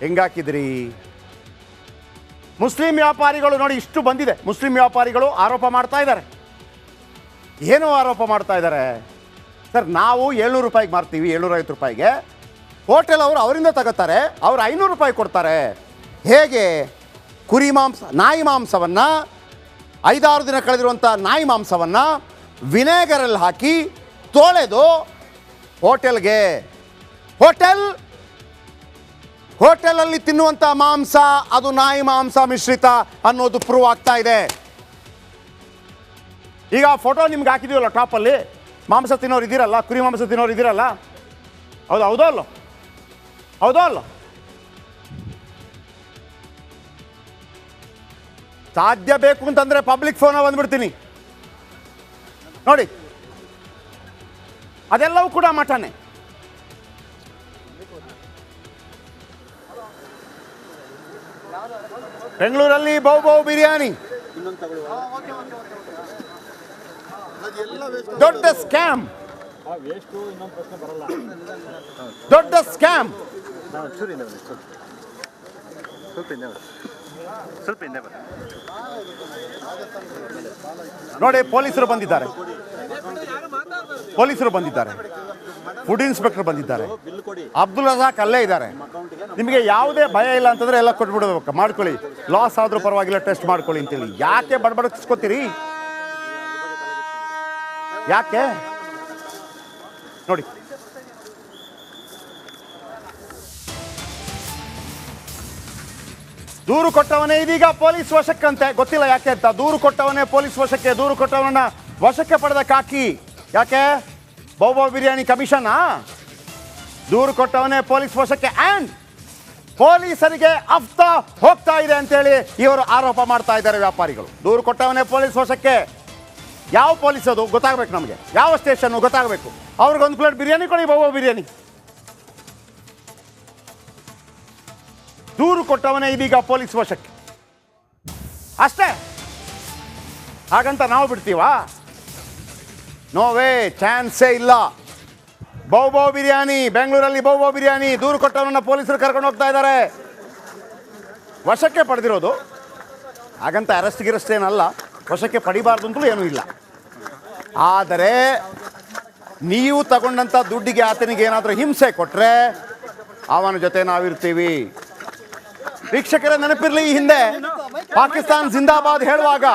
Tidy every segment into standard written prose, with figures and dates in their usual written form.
ಹೆಂಗಾಕಿದ್ರಿ? Muslim ವ್ಯಾಪಾರಿಗಳು ನೋಡಿ ಇಷ್ಟು ಬಂದಿದೆ. ಮುಸ್ಲಿಂ ವ್ಯಾಪಾರಿಗಳು ಆರೋಪ ಮಾಡ್ತಾ ಇದ್ದಾರೆ. ಏನು ಆರೋಪ ಮಾಡ್ತಾ ಇದ್ದಾರೆ? ಸರ್, ನಾವು 700 ರೂಪಾಯಿಗೆ ಮಾರ್ತೀವಿ, 750 ರೂಪಾಯಿಗೆ. ಹೋಟೆಲ್ ಅವರು ಅವರಿಂದ ತಗೋತಾರೆ, ಅವ್ರು 500 ರೂಪಾಯಿ ಕೊಡ್ತಾರೆ. ಹೇಗೆ? ಕುರಿ ಮಾಂಸ, ನಾಯಿ ಮಾಂಸವನ್ನು, 5-6 ದಿನ ಕಳೆದಿರುವಂಥ ನಾಯಿ ಮಾಂಸವನ್ನು ವಿನೆಗರಲ್ಲಿ ಹಾಕಿ ತೊಳೆದು ಹೋಟೆಲ್ಗೆ, ಹೋಟೆಲಲ್ಲಿ ತಿನ್ನುವಂಥ ಮಾಂಸ ಅದು ನಾಯಿ ಮಾಂಸ ಮಿಶ್ರಿತ ಅನ್ನೋದು ಪ್ರೂವ್ ಆಗ್ತಾ ಇದೆ. ಈಗ ಫೋಟೋ ನಿಮ್ಗೆ ಹಾಕಿದೀವಲ್ಲ ಟಾಪಲ್ಲಿ, ಮಾಂಸ ತಿನ್ನೋರು ಇದ್ದೀರಲ್ಲ, ಕುರಿ ಮಾಂಸ ತಿನ್ನೋರು ಇದ್ದೀರಲ್ಲ, ಹೌದೋ ಅಲ್ಲ? ಸಾಧ್ಯ ಬೇಕು ಅಂತಂದರೆ ಪಬ್ಲಿಕ್ ಫೋನ ಬಂದ್ಬಿಡ್ತೀನಿ ನೋಡಿ. ಅದೆಲ್ಲವೂ ಕೂಡ ಮಠನೇ. ಬೆಂಗಳೂರಲ್ಲಿ ಬೌ ಬಿರಿಯಾನಿ ದೊಡ್ಡ ಸ್ಕ್ಯಾಮ್. ನೋಡಿ, ಪೊಲೀಸರು ಬಂದಿದ್ದಾರೆ, ಫುಡ್ ಇನ್ಸ್ಪೆಕ್ಟರ್ ಬಂದಿದ್ದಾರೆ, ಅಬ್ದುಲ್ ರಜಾಕ್ ಅಲ್ಲೇ ಇದ್ದಾರೆ. ನಿಮಗೆ ಯಾವುದೇ ಭಯ ಇಲ್ಲ ಅಂತಂದ್ರೆ ಎಲ್ಲ ಕೊಟ್ಬಿಡ್ಬೇಕು, ಮಾಡ್ಕೊಳ್ಳಿ, ಲಾಸ್ ಆದ್ರೂ ಪರವಾಗಿಲ್ಲ, ಟೆಸ್ಟ್ ಮಾಡ್ಕೊಳ್ಳಿ ಅಂತೇಳಿ. ಯಾಕೆ ಬಡಬಡಿಸ್ಕೋತೀರಿ? ಯಾಕೆ ನೋಡಿ, ದೂರು ಕೊಟ್ಟವನೇ ಇದೀಗ ಪೊಲೀಸ್ ವಶಕ್ಕಂತೆ. ಗೊತ್ತಿಲ್ಲ ಯಾಕೆ ಅಂತ. ದೂರು ಕೊಟ್ಟವನೇ ಪೊಲೀಸ್ ವಶಕ್ಕೆ. ದೂರು ಕೊಟ್ಟವನನ್ನ ವಶಕ್ಕೆ ಪಡೆದ ಕಾಕಿ. ಯಾಕೆ? ಬೌ ಬಿರಿಯಾನಿ ಕಮಿಷನಾ? ದೂರು ಕೊಟ್ಟವನೇ ಪೊಲೀಸ್ ವಶಕ್ಕೆ. ಆ್ಯಂಡ್ ಪೊಲೀಸರಿಗೆ ಅಫ್ತಾ ಹೋಗ್ತಾ ಇದೆ ಅಂತೇಳಿ ಇವರು ಆರೋಪ ಮಾಡ್ತಾ ಇದ್ದಾರೆ ವ್ಯಾಪಾರಿಗಳು. ದೂರು ಕೊಟ್ಟವನೇ ಪೊಲೀಸ್ ವಶಕ್ಕೆ. ಯಾವ ಪೊಲೀಸ್ ಅದು ಗೊತ್ತಾಗಬೇಕು ನಮಗೆ, ಯಾವ ಸ್ಟೇಷನ್ನು ಗೊತ್ತಾಗಬೇಕು. ಅವ್ರಿಗೊಂದು ಪ್ಲೇಟ್ ಬಿರಿಯಾನಿ ಕೊಡಿ, ಬೌ ಬಿರಿಯಾನಿ. ದೂರು ಕೊಟ್ಟವನೇ ಇದೀಗ ಪೊಲೀಸ್ ವಶಕ್ಕೆ. ಅಷ್ಟೇ. ಹಾಗಂತ ನಾವು ಬಿಡ್ತೀವಾ? ನೋವೇ, ಚಾನ್ಸೇ ಇಲ್ಲ. ಬೌ ಬಿರಿಯಾನಿ, ಬೆಂಗಳೂರಲ್ಲಿ ಬೌ ಬಿರಿಯಾನಿ. ದೂರು ಕೊಟ್ಟವನನ್ನ ಪೊಲೀಸರು ಕರ್ಕೊಂಡು ಹೋಗ್ತಾ ಇದ್ದಾರೆ, ವಶಕ್ಕೆ ಪಡೆದಿರೋದು. ಹಾಗಂತ ಅರೆಸ್ಟ್ ಏನಲ್ಲ, ವಶಕ್ಕೆ ಪಡಿಬಾರ್ದು ಅಂತಲೂ ಏನೂ ಇಲ್ಲ. ಆದರೆ ನೀವು ತಗೊಂಡಂಥ ದುಡ್ಡಿಗೆ ಆತನಿಗೆ ಏನಾದರೂ ಹಿಂಸೆ ಕೊಟ್ಟರೆ ಅವನ ಜೊತೆ ನಾವಿರ್ತೀವಿ. ವೀಕ್ಷಕರ ನೆನಪಿರಲಿ, ಈ ಹಿಂದೆ ಪಾಕಿಸ್ತಾನ್ ಜಿಂದಾಬಾದ್ ಹೇಳುವಾಗ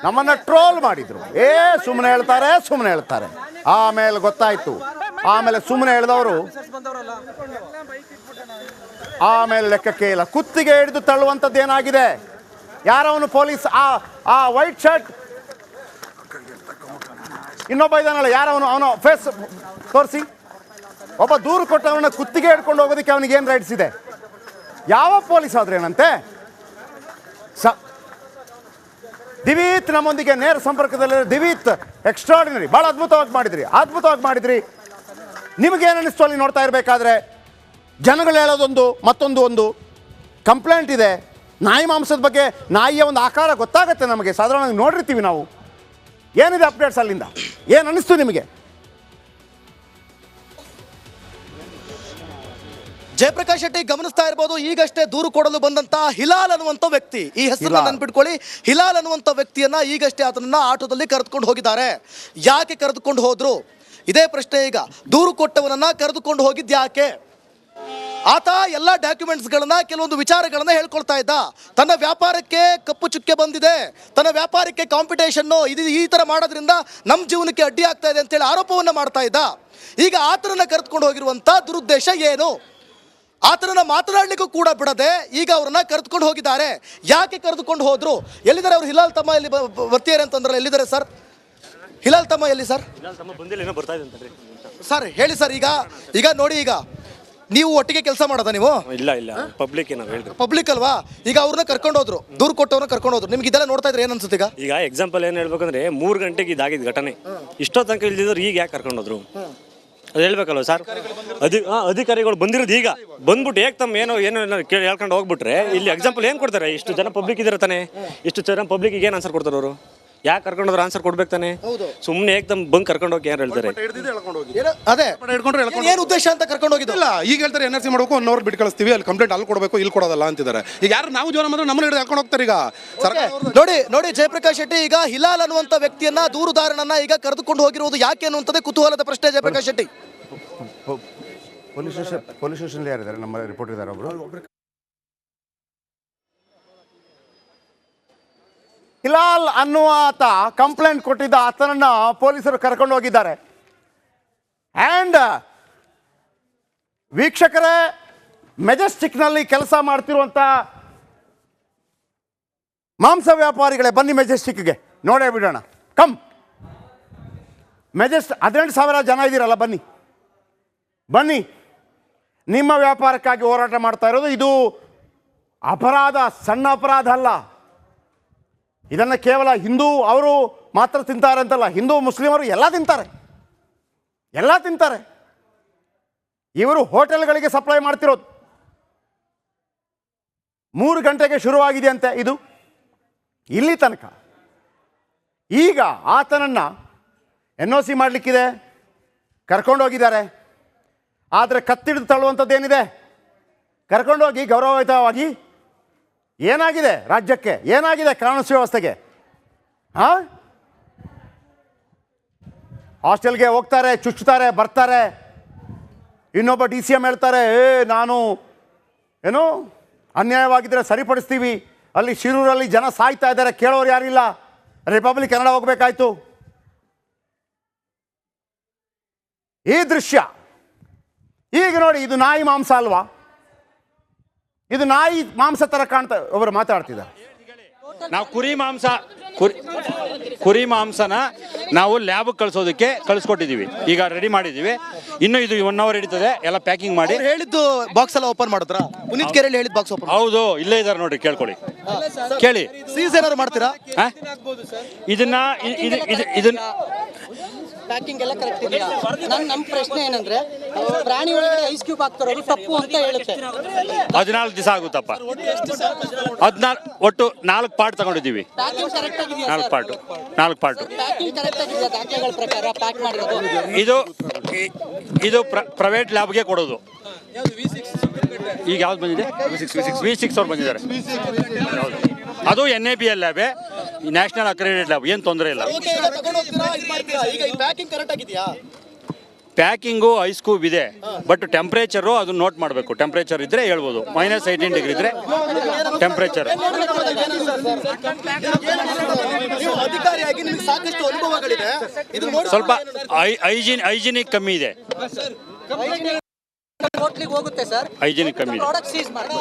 ನಮ್ಮನ್ನ ಟ್ರೋಲ್ ಮಾಡಿದ್ರು. ಸುಮ್ಮನೆ ಹೇಳ್ತಾರೆ. ಆಮೇಲೆ ಗೊತ್ತಾಯ್ತು. ಆಮೇಲೆ ಸುಮ್ಮನೆ ಹೇಳಿದವರು ಆಮೇಲೆ ಲೆಕ್ಕಕ್ಕೆ ಇಲ್ಲ. ಕುತ್ತಿಗೆ ಹಿಡಿದು ತಳ್ಳುವಂಥದ್ದು ಏನಾಗಿದೆ? ಯಾರವನು ಪೊಲೀಸ್, ಆ ವೈಟ್ ಶರ್ಟ್ ಇನ್ನೊಬ್ಬ ಇದ್ದಾನಲ್ಲ, ಯಾರವನು? ಅವನು ಫೇಸ್ ತೋರಿಸಿ. ಒಬ್ಬ ದೂರು ಕೊಟ್ಟವನ ಕುತ್ತಿಗೆ ಹಿಡ್ಕೊಂಡು ಹೋಗೋದಕ್ಕೆ ಅವನಿಗೆ ಏನು ರೈಟ್ಸ್ ಇದೆ? ಯಾವ ಪೊಲೀಸ್ ಆದ್ರೆ ಏನಂತೆ? ದಿವೀತ್ ನಮ್ಮೊಂದಿಗೆ ನೇರ ಸಂಪರ್ಕದಲ್ಲಿ. ದಿವೀತ್, ಎಕ್ಸ್ಟ್ರಾರ್ಡಿನರಿ, ಭಾಳ ಅದ್ಭುತವಾಗಿ ಮಾಡಿದ್ರಿ. ನಿಮಗೇನು ಅನ್ನಿಸ್ತು ಅಲ್ಲಿ ನೋಡ್ತಾ ಇರಬೇಕಾದ್ರೆ? ಜನಗಳು ಹೇಳೋದೊಂದು, ಮತ್ತೊಂದು ಕಂಪ್ಲೇಂಟ್ ಇದೆ. ನಾಯಿ ಮಾಂಸದ ಬಗ್ಗೆ, ನಾಯಿಯ ಒಂದು ಆಕಾರ ಗೊತ್ತಾಗುತ್ತೆ ನಮಗೆ, ಸಾಧಾರಣವಾಗಿ ನೋಡಿರ್ತೀವಿ ನಾವು. ಏನಿದೆ ಅಪ್ಡೇಟ್ಸ್ ಅಲ್ಲಿಂದ? ಏನು ಅನ್ನಿಸ್ತು ನಿಮಗೆ? ಜಯಪ್ರಕಾಶ್ ಶೆಟ್ಟಿ ಗಮನಿಸ್ತಾ ಇರಬಹುದು, ಈಗಷ್ಟೇ ದೂರು ಕೊಡಲು ಬಂದಂತ ಹಿಲಾಲ್ ಅನ್ನುವಂಥ ವ್ಯಕ್ತಿ, ಈ ಹೆಸರನ್ನ ನೆನ್ಪಿಟ್ಕೊಳ್ಳಿ, ಹಿಲಾಲ್ ಅನ್ನುವಂಥ ವ್ಯಕ್ತಿಯನ್ನ ಈಗಷ್ಟೇ ಆತನನ್ನ ಆಟೋದಲ್ಲಿ ಕರೆದುಕೊಂಡು ಹೋಗಿದ್ದಾರೆ. ಯಾಕೆ ಕರೆದುಕೊಂಡು ಹೋದ್ರು? ಇದೇ ಪ್ರಶ್ನೆ ಈಗ. ದೂರು ಕೊಟ್ಟವನನ್ನ ಕರೆದುಕೊಂಡು ಹೋಗಿದ್ದು ಯಾಕೆ? ಆತ ಎಲ್ಲ ಡಾಕ್ಯುಮೆಂಟ್ಸ್ಗಳನ್ನ, ಕೆಲವೊಂದು ವಿಚಾರಗಳನ್ನ ಹೇಳ್ಕೊಳ್ತಾ ಇದ್ದ. ತನ್ನ ವ್ಯಾಪಾರಕ್ಕೆ ಕಪ್ಪು ಚುಕ್ಕೆ ಬಂದಿದೆ, ತನ್ನ ವ್ಯಾಪಾರಕ್ಕೆ ಕಾಂಪಿಟೇಷನ್ನು ಈ ಥರ ಮಾಡೋದ್ರಿಂದ ನಮ್ಮ ಜೀವನಕ್ಕೆ ಅಡ್ಡಿ ಆಗ್ತಾ ಇದೆ ಅಂತೇಳಿ ಆರೋಪವನ್ನ ಮಾಡ್ತಾ ಇದ್ದ. ಈಗ ಆತನನ್ನ ಕರೆದುಕೊಂಡು ಹೋಗಿರುವಂಥ ದುರುದ್ದೇಶ ಏನು? ಆತನನ್ನ ಮಾತನಾಡಲಿಕ್ಕೂ ಕೂಡ ಬಿಡದೆ ಈಗ ಅವ್ರನ್ನ ಕರೆದುಕೊಂಡು ಹೋಗಿದ್ದಾರೆ. ಯಾಕೆ ಕರೆದುಕೊಂಡು ಹೋದ್ರು? ಎಲ್ಲಿದ್ದಾರೆ ಅವರು? ಹಿಲಾಲ್ ತಮ್ಮ ಎಲ್ಲಿ ಬರ್ತೀಯಾರೆ ಅಂತಂದ್ರೆ ಎಲ್ಲಿದ್ದಾರೆ ಸರ್? ಹಿಲಾಲ್ ತಮ್ಮ ಎಲ್ಲಿ ಸರ್? ಸರ್ ಹೇಳಿ ಸರ್. ಈಗ ನೋಡಿ, ಈಗ ನೀವು ಒಟ್ಟಿಗೆ ಕೆಲಸ ಮಾಡೋದಾ ನೀವು? ಇಲ್ಲ ಪಬ್ಲಿಕ್ ಅಲ್ವಾ? ಈಗ ಅವ್ರನ್ನ ಕರ್ಕೊಂಡು ಹೋದ್ರು, ದೂರು ಕೊಟ್ಟವ್ರನ್ನ ಕರ್ಕೊಂಡು ಹೋದ್ರು. ನಿಮ್ಗೆ ಇದೆಲ್ಲ ನೋಡ್ತಾ ಇದ್ರೆ ಏನ್ ಅನ್ಸುತ್ತೆ? ಈಗ ಎಕ್ಸಾಂಪಲ್ ಏನ್ ಹೇಳ್ಬೇಕಂದ್ರೆ 3 ಗಂಟೆಗೆ ಇದಾಗಿದ್ದು ಘಟನೆ, ಇಷ್ಟೋ ತನಕ ಇಲ್ದಿದ್ರು ಈಗ ಯಾಕೆ ಕರ್ಕೊಂಡು ಹೋದ್ರು ಅದು ಹೇಳ್ಬೇಕಲ್ವ ಸರ್? ಅಧಿಕಾರಿಗಳು ಬಂದಿರೋದು ಈಗ ಬಂದ್ಬಿಟ್ಟು ಹೇಗೆ ತಮ್ಮ ಏನೋ ಹೇಳ್ಕೊಂಡು ಹೋಗ್ಬಿಟ್ರೆ ಇಲ್ಲಿ ಎಕ್ಸಾಂಪಲ್ ಏನು ಕೊಡ್ತಾರೆ? ಇಷ್ಟು ಜನ ಪಬ್ಲಿಕ್ ಇದ್ದಾರೆ ತಾನೆ, ಇಷ್ಟು ಜನ ಪಬ್ಲಿಕ್ಗೆ ಏನು ಆನ್ಸರ್ ಕೊಡ್ತಾರೆ ಅವರು? ಯಾಕೆ ಕರ್ಕೊಂಡೋದ್ರ ಆನ್ಸರ್ ಕೊಡ್ಬೇಕು ತಾನೆ. ಸುಮ್ಮನೆ ಏಕ್ದಮ್ ಬಂದು ಕರ್ಕೊಂಡು ಹೋಗಿ ಯಾರು ಹೇಳ್ತಾರೆ. ಅದೇ ಏನ್ ಉದ್ದೇಶ ಅಂತ ಕರ್ಕೊಂಡು ಹೋಗಿದ್ದು? ಇಲ್ಲ, ಈಗ ಹೇಳ್ತಾರೆ NRC ಮಾಡಬೇಕು 1 hour ಬಿಟ್ಟು ಕಳಿಸ್ತೀವಿ, ಅಲ್ಲಿ ಕಂಪ್ಲೇಂಟ್ ಅಲ್ಲಿ ಕೊಡಬೇಕು, ಇಲ್ಲಿ ಕೊಡೋದಲ್ಲ ಅಂತಿದ್ದಾರೆ. ಈಗ ಯಾರು ನಾವು ಜೋರ ಮಾಡಿದ್ರೆ ನಮ್ಮನ್ನ ಹಿಡಿದು ಹಾಕೊಂಡು ಹೋಗ್ತಾರೆ. ಈಗ ನೋಡಿ ಜಯಪ್ರಕಾಶ್ ಶೆಟ್ಟಿ ಈಗ ಹಿಲಾಲ್ ಅನ್ನುವಂತ ವ್ಯಕ್ತಿಯನ್ನ ದೂರುದಾರನನ್ನ ಈಗ ಕರೆದುಕೊಂಡು ಹೋಗಿರುವುದು ಯಾಕೆ ಅನ್ನುವಂಥದ್ದೇ ಕುತೂಹಲದ ಪ್ರಶ್ನೆ. ಜಯಪ್ರಕಾಶ್ ಶೆಟ್ಟಿ, ಪೊಲೀಸ್ ಸ್ಟೇಷನ್ ಯಾರಿದ್ದಾರೆ? ನಮ್ಮ ರಿಪೋರ್ಟ್ ಇದ್ದಾರೆ ಒಬ್ರು. ಹಿಲಾಲ್ ಅನ್ನುವ ಆತ ಕಂಪ್ಲೇಂಟ್ ಕೊಟ್ಟಿದ್ದ ಆತನನ್ನ ಪೊಲೀಸರು ಕರ್ಕೊಂಡು ಹೋಗಿದ್ದಾರೆ. ಆ್ಯಂಡ್ ವೀಕ್ಷಕರೇ, ಮೆಜೆಸ್ಟಿಕ್ನಲ್ಲಿ ಕೆಲಸ ಮಾಡ್ತಿರುವಂಥ ಮಾಂಸ ವ್ಯಾಪಾರಿಗಳೇ, ಬನ್ನಿ ಮೆಜೆಸ್ಟಿಕ್ಗೆ ನೋಡೇ ಬಿಡೋಣ. ಕಮ್, 18,000 ಜನ ಇದ್ದೀರಲ್ಲ, ಬನ್ನಿ. ನಿಮ್ಮ ವ್ಯಾಪಾರಕ್ಕಾಗಿ ಹೋರಾಟ ಮಾಡ್ತಾ ಇರೋದು ಇದು ಅಪರಾಧ, ಸಣ್ಣ ಅಪರಾಧ ಅಲ್ಲ. ಇದನ್ನು ಕೇವಲ ಹಿಂದೂ ಅವರು ಮಾತ್ರ ತಿಂತಾರೆ ಅಂತಲ್ಲ, ಹಿಂದೂ ಮುಸ್ಲಿಮರು ಎಲ್ಲ ತಿಂತಾರೆ. ಇವರು ಹೋಟೆಲ್ಗಳಿಗೆ ಸಪ್ಲೈ ಮಾಡ್ತಿರೋದು. 3 ಗಂಟೆಗೆ ಶುರುವಾಗಿದೆ ಅಂತೆ ಇದು, ಇಲ್ಲಿ ತನಕ. ಈಗ ಆತನನ್ನು NOC ಮಾಡಲಿಕ್ಕಿದೆ, ಕರ್ಕೊಂಡೋಗಿದ್ದಾರೆ. ಆದರೆ ಕತ್ತಿಡಿದು ತಳ್ಳುವಂಥದ್ದೇನಿದೆ, ಕರ್ಕೊಂಡೋಗಿ ಗೌರವಯುತವಾಗಿ ಏನಾಗಿದೆ ರಾಜ್ಯಕ್ಕೆ, ಏನಾಗಿದೆ ಕಾನೂನು ಸುವ್ಯವಸ್ಥೆಗೆ? ಹಾಸ್ಟೆಲ್ಗೆ ಹೋಗ್ತಾರೆ, ಚುಚ್ಚುತ್ತಾರೆ, ಬರ್ತಾರೆ. ಇನ್ನೊಬ್ಬ DCM ಹೇಳ್ತಾರೆ, ನಾನು ಅನ್ಯಾಯವಾಗಿದ್ದರೆ ಸರಿಪಡಿಸ್ತೀವಿ, ಅಲ್ಲಿ ಶಿರೂರಲ್ಲಿ ಜನ ಸಾಯ್ತಾ ಇದ್ದಾರೆ, ಕೇಳೋರು ಯಾರಿಲ್ಲ, ರಿಪಬ್ಲಿಕ್ ಕನ್ನಡ ಹೋಗ್ಬೇಕಾಯ್ತು. ಈ ದೃಶ್ಯ ಈಗ ನೋಡಿ, ಇದು ನಾಯಿ ಮಾಂಸ ಅಲ್ವಾ? ಇದು ನಾಯಿ ಮಾಂಸ ತರ ಕಾಣ್ತಾ. ಒಬ್ಬರು ಮಾತಾಡ್ತಿದ್ದಾರೆ, ನಾವು ಕುರಿ ಮಾಂಸನ ನಾವು ಲ್ಯಾಬ್ಗೆ ಕಳಿಸ್ಕೊಟ್ಟಿದ್ದೀವಿ. ಈಗ ರೆಡಿ ಮಾಡಿದ್ದೀವಿ. ಇನ್ನು ಇದು 1 hour ಹಿಡಿತದೆ, ಎಲ್ಲ ಪ್ಯಾಕಿಂಗ್ ಮಾಡಿ. ಹೇಳಿದ್ದು ಬಾಕ್ಸ್ ಎಲ್ಲ ಓಪನ್ ಮಾಡಿದ್ರ? ಪುನೀತ್ ಕೆರೆಯಲ್ಲಿ ಹೇಳಿದ ಬಾಕ್ಸ್ ಓಪನ್? ಹೌದು, ಇಲ್ಲೇ ಇದ್ದಾರೆ ನೋಡ್ರಿ, ಕೇಳ್ಕೊಳ್ಳಿ, ಕೇಳಿ. ಸೀಸ್ ಏನಾದ್ರು ಮಾಡ್ತೀರಾ? ಇದನ್ನ ಪ್ಯಾಕಿಂಗ್ ಎಲ್ಲ ಕರೆಕ್ಟ್ ಇದೆಯಾ? ನಮ್ಮ ಪ್ರಶ್ನೆ ಏನಂದ್ರೆ, ಪ್ರಾಣಿ ಒಳಗಡೆ ಐಸ್ ಕ್ಯೂಬ್ ಹಾಕ್ತಾರೋದು ತಪ್ಪು ಅಂತ ಹೇಳುತ್ತೆ. 14 ದಿವಸ ಆಗುತ್ತಪ್ಪ. 14 ಒಟ್ಟು 4 ಪಾರ್ಟ್ ತಗೊಂಡಿದ್ದೀವಿ. ಪ್ಯಾಕಿಂಗ್ ಕರೆಕ್ಟ್ ಆಗಿದೆಯಾ? 4 ಪಾರ್ಟ್ ಪ್ಯಾಕಿಂಗ್ ಕರೆಕ್ಟ್ ಆಗಿದೆಯಾ? ದಾಖಲೆಗಳ ಪ್ರಕಾರ ಪ್ಯಾಕ್ ಮಾಡಿರೋದು. ಇದು ಪ್ರೈವೇಟ್ ಲ್ಯಾಬ್ಗೆ ಕೊಡೋದು. ಈಗ ಯಾವ್ದು ಬಂದಿದೆ? V6 ಅವ್ರು ಬಂದಿದ್ದಾರೆ. ಅದು NABL ಲ್ಯಾಬೇ, ನ್ಯಾಷನಲ್ ಅಕ್ರೆಡಿಟೆಡ್ ಲ್ಯಾಬ್, ಏನು ತೊಂದರೆ ಇಲ್ಲ. ಪ್ಯಾಕಿಂಗು ಐಸ್ ಕ್ಯೂಬ್ ಇದೆ, ಬಟ್ ಟೆಂಪ್ರೇಚರು ಅದನ್ನ ನೋಟ್ ಮಾಡಬೇಕು. ಟೆಂಪ್ರೇಚರ್ ಇದ್ರೆ ಹೇಳ್ಬೋದು, -18 ಡಿಗ್ರಿ ಇದ್ರೆ ಟೆಂಪ್ರೇಚರ್. ಅಧಿಕಾರಿಯಾಗಿ ನಿಮಗೆ ಸಾಕಷ್ಟು ಅನುಭವಗಳಿದೆ, ಸ್ವಲ್ಪ ಹೈಜಿನಿಕ್ ಕಮ್ಮಿ ಇದೆ. ಹೋಟ್ಲಿಗೆ ಹೋಗುತ್ತೆ ಸರ್, ಹೈಜಿನಿಕ್ ಕಮ್ಮಿ ಇದೆ. ಪ್ರಾಡಕ್ಟ್ ಸೀಸ್ ಮಾಡಿ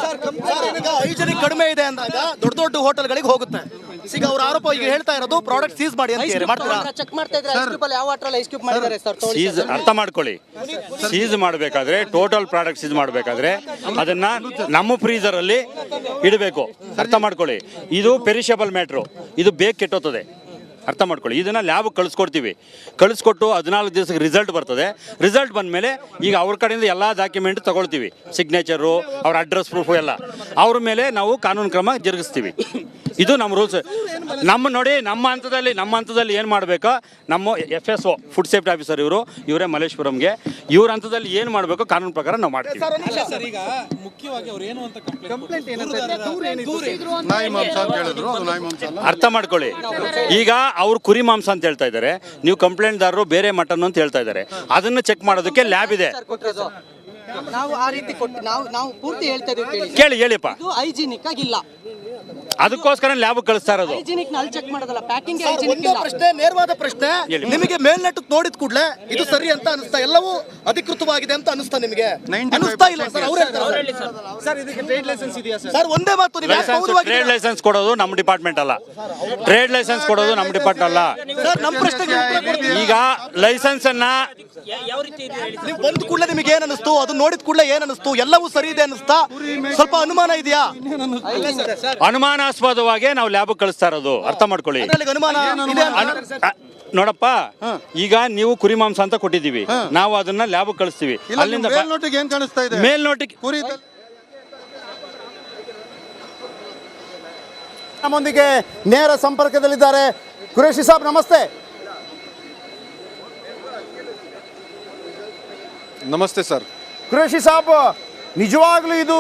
ಈಗ ಹೈಜಿನಿಕ್ ಕಡಿಮೆ ಇದೆ ಅಂದಾಗ ದೊಡ್ಡ ಹೋಟೆಲ್ಗಳಿಗೆ ಹೋಗುತ್ತೆ. ಈಗ ಅವ್ರ ಆರೋಪ ಈಗ ಹೇಳ್ತಾ ಇರೋದು ಪ್ರಾಡಕ್ಟ್ ಸೀಸ್ ಮಾಡಿ ಅಂತ. ಮಾಡ್ತೀರಾ? ಚೆಕ್ ಮಾಡ್ತಾ ಇದ್ರೆ ಐಸ್ ಕ್ಯೂಬ್ ಅಲ್ಲಿ ಯಾವ ವಾಟರ್ ಅಲ್ಲಿ ಐಸ್ ಕ್ಯೂಬ್ ಮಾಡಿದ್ದಾರೆ ಸರ್? ಸೀಸ್ ಅರ್ಥ ಮಾಡ್ಕೊಳ್ಳಿ. ಸೀಸ್ ಮಾಡಬೇಕಾದ್ರೆ, ಟೋಟಲ್ ಪ್ರಾಡಕ್ಟ್ ಸೀಸ್ ಮಾಡಬೇಕಾದ್ರೆ ಅದನ್ನ ನಮ್ಮ ಫ್ರೀಜರ್ ಅಲ್ಲಿ ಇಡಬೇಕು. ಅರ್ಥ ಮಾಡ್ಕೊಳ್ಳಿ, ಇದು ಪೆರಿಷಬಲ್ ಮ್ಯಾಟ್ರು, ಇದು ಬೇಗ ಕೆಟ್ಟೋಗ್ತದೆ. ಅರ್ಥ ಮಾಡ್ಕೊಳ್ಳಿ. ಇದನ್ನು ಲ್ಯಾಬ್ಗೆ ಕಳಿಸ್ಕೊಟ್ಟು 14 ದಿವಸಕ್ಕೆ ರಿಸಲ್ಟ್ ಬರ್ತದೆ. ರಿಸಲ್ಟ್ ಬಂದಮೇಲೆ ಈಗ ಅವ್ರ ಕಡೆಯಿಂದ ಎಲ್ಲ ಡಾಕ್ಯುಮೆಂಟ್ ತಗೊಳ್ತೀವಿ, ಸಿಗ್ನೇಚರು, ಅವ್ರ ಅಡ್ರೆಸ್ ಪ್ರೂಫು ಎಲ್ಲ. ಅವ್ರ ಮೇಲೆ ನಾವು ಕಾನೂನು ಕ್ರಮ ಜರುಗಿಸ್ತೀವಿ. ಇದು ನಮ್ಮ ರೂಲ್ಸ್. ನಮ್ಮ ಹಂತದಲ್ಲಿ ಏನು ಮಾಡಬೇಕು, ನಮ್ಮ FSO ಫುಡ್ ಸೇಫ್ಟಿ ಆಫೀಸರ್ ಇವರೇ ಮಲ್ಲೇಶ್ವರಂಗೆ, ಇವ್ರ ಹಂತದಲ್ಲಿ ಏನು ಮಾಡಬೇಕು ಕಾನೂನು ಪ್ರಕಾರ ನಾವು ಮಾಡ್ತೀವಿ. ಅರ್ಥ ಮಾಡ್ಕೊಳ್ಳಿ. ಈಗ ಅವ್ರು ಕುರಿ ಮಾಂಸ ಅಂತ ಹೇಳ್ತಾ ಇದ್ದಾರೆ, ನೀವು ಕಂಪ್ಲೇಂಟ್ದಾರರು ಬೇರೆ ಮಟನ್ ಅಂತ ಹೇಳ್ತಾ ಇದ್ದಾರೆ. ಅದನ್ನು ಚೆಕ್ ಮಾಡೋದಕ್ಕೆ ಲ್ಯಾಬ್ ಇದೆ. ನಾವು ಆ ರೀತಿ ಕೊಟ್ಟು ನಾವು ಪೂರ್ತಿ ಹೇಳ್ತಾ ಇದೀವಿ, ಹೇಳಿಪ್ಪ. ಇದು ಹೈಜಿನಿಕ್ ಆಗಿಲ್ಲ, ಅದಕ್ಕೋಸ್ಕರ ಲ್ಯಾಬ್ ಕಳಿಸ್ತಾ ಇರೋದು. ಹೈಜಿನಿಕ್ ನಲ್ಲಿ ಚೆಕ್ ಮಾಡೋದಲ್ಲ, ಪ್ಯಾಕಿಂಗ್ ಒಂದೇ ಪ್ರಶ್ನೆ, ನೇರವಾದ ಪ್ರಶ್ನೆ. ನಿಮಗೆ ಮೇಲ್ನಟ್ಟಕ್ಕೆ ನೋಡಿದ ಕೂಡಲೇ ಇದು ಸರಿ ಅಂತ ಅನಿಸ್ತಾ, ಎಲ್ಲವೂ ಅಧಿಕೃತವಾಗಿದೆ ಅಂತ ಅನಿಸ್ತಾ ನಿಮಗೆ? ಅನಿಸ್ತಾ ಇಲ್ಲ ಸರ್? ಅವ್ರು ಹೇಳ್ತಾರೆ ಸರ್, ಇದಕ್ಕೆ ಟ್ರೇಡ್ ಲೈಸೆನ್ಸ್ ಇದೆಯಾ ಸರ್? ಒಂದೇ ಮಾತು, ಟ್ರೇಡ್ ಲೈಸೆನ್ಸ್ ಕೊಡೋದು ನಮ್ಮ ಡಿಪಾರ್ಟ್ಮೆಂಟ್ ಅಲ್ಲ. ಟ್ರೇಡ್ ಲೈಸೆನ್ಸ್ ಕೊಡೋದು ನಮ್ಮ ಡಿಪಾರ್ಟ್ಮೆಂಟ್ ಅಲ್ಲ. ಸರ್, ನಮ್ಮ ಪ್ರಶ್ನೆಗೆ ಈಗ ಲೈಸೆನ್ಸ್ ಅನ್ನ ನೀವು ಬಂದ ಕೂಡಲೇ ನಿಮಗೆ ಏನ್ ಅನಿಸ್ತು? ಅದು ನೋಡಿದ ಕೂಡಲೇ ಏನ್ ಅನಿಸ್ತು? ಎಲ್ಲವೂ ಸರಿ ಇದೆ ಅನಿಸ್ತಾ? ಸ್ವಲ್ಪ ಅನುಮಾನ ಇದೆಯಾ? ಅನುಮಾನಾಸ್ಪದವಾಗಿ ನಾವು ಲ್ಯಾಬ್ ಕಳಿಸ್ತಾ ಇರೋದು. ಅರ್ಥ ಮಾಡ್ಕೊಳ್ಳಿ. ನೋಡಪ್ಪ, ಈಗ ನೀವು ಕುರಿ ಮಾಂಸ ಅಂತ ಕೊಟ್ಟಿದ್ದೀವಿ, ನಾವು ಅದನ್ನ ಲ್ಯಾಬ್ ಕಳಿಸ್ತೀವಿ. ಅಲ್ಲಿಂದ ಮೇಲ್ನೋಟಿಗೆ ನಮ್ಮೊಂದಿಗೆ ನೇರ ಸಂಪರ್ಕದಲ್ಲಿದ್ದಾರೆ ಕುರೇಶಿ ಸಾಬ್ ನಮಸ್ತೆ. ನಮಸ್ತೆ ಸರ್. ಕುರೇಶಿ ಸಾಬ್, ನಿಜವಾಗ್ಲೂ ಇದು